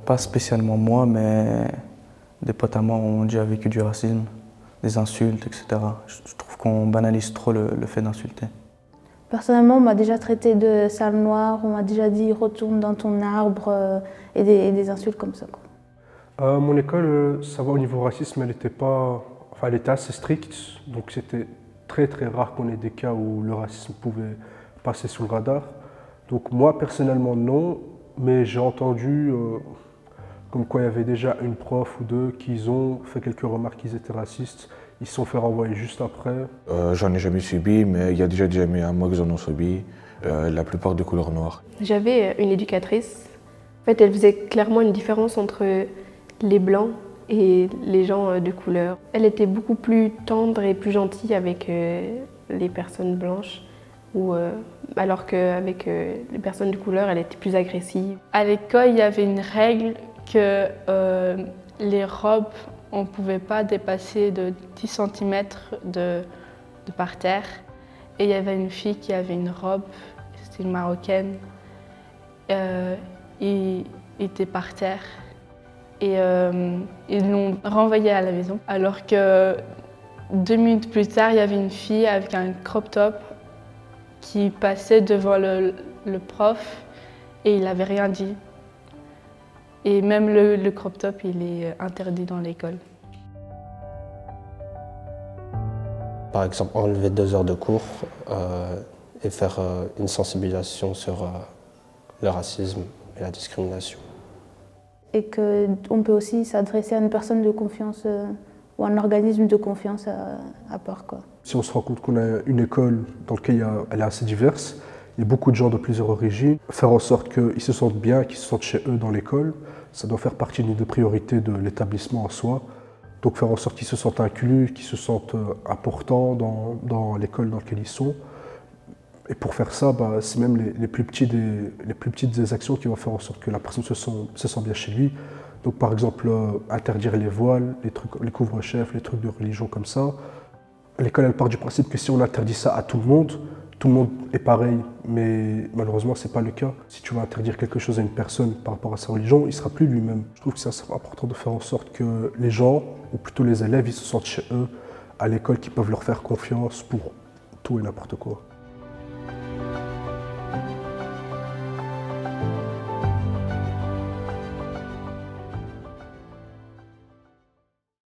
pas spécialement moi, mais des potes à moi ont déjà vécu du racisme, des insultes, etc. Je trouve qu'on banalise trop le fait d'insulter. Personnellement, on m'a déjà traité de sale noire, on m'a déjà dit retourne dans ton arbre et des insultes comme ça, quoi. Mon école, ça va au niveau racisme, elle était pas, enfin, elle était assez stricte, donc c'était très très rare qu'on ait des cas où le racisme pouvait passer sous le radar. Donc moi personnellement non, mais j'ai entendu comme quoi il y avait déjà une prof ou deux qui ont fait quelques remarques qu'ils étaient racistes. Ils se sont fait renvoyer juste après. J'en ai jamais subi, mais il y a déjà des amis à moi qui en ont subi, la plupart de couleur noire. J'avais une éducatrice. En fait, elle faisait clairement une différence entre les blancs et les gens de couleur. Elle était beaucoup plus tendre et plus gentille avec les personnes blanches, alors qu'avec les personnes de couleur, elle était plus agressive. À l'école, il y avait une règle que les robes, on ne pouvait pas dépasser de 10 cm de parterre. Et il y avait une fille qui avait une robe, c'était une Marocaine, il était par terre. Et ils l'ont renvoyée à la maison. Alors que 2 minutes plus tard, il y avait une fille avec un crop top qui passait devant le prof et il n'avait rien dit. Et même le crop top, il est interdit dans l'école. Par exemple, enlever 2 heures de cours et faire une sensibilisation sur le racisme et la discrimination. Et qu'on peut aussi s'adresser à une personne de confiance ou un organisme de confiance à part, quoi. Si on se rend compte qu'on a une école dans laquelle elle est assez diverse, il y a beaucoup de gens de plusieurs origines, faire en sorte qu'ils se sentent bien, qu'ils se sentent chez eux dans l'école, ça doit faire partie d'une des priorités de l'établissement en soi. Donc faire en sorte qu'ils se sentent inclus, qu'ils se sentent importants dans l'école dans laquelle ils sont. Et pour faire ça, c'est même les plus petites des actions qui vont faire en sorte que la personne se sent bien chez lui. Donc par exemple, interdire les voiles, les couvre-chefs, les trucs de religion comme ça. L'école, elle part du principe que si on interdit ça à tout le monde est pareil, mais malheureusement, ce n'est pas le cas. Si tu vas interdire quelque chose à une personne par rapport à sa religion, il ne sera plus lui-même. Je trouve que c'est important de faire en sorte que les gens, ou plutôt les élèves, ils se sentent chez eux, à l'école, qui peuvent leur faire confiance pour tout et n'importe quoi.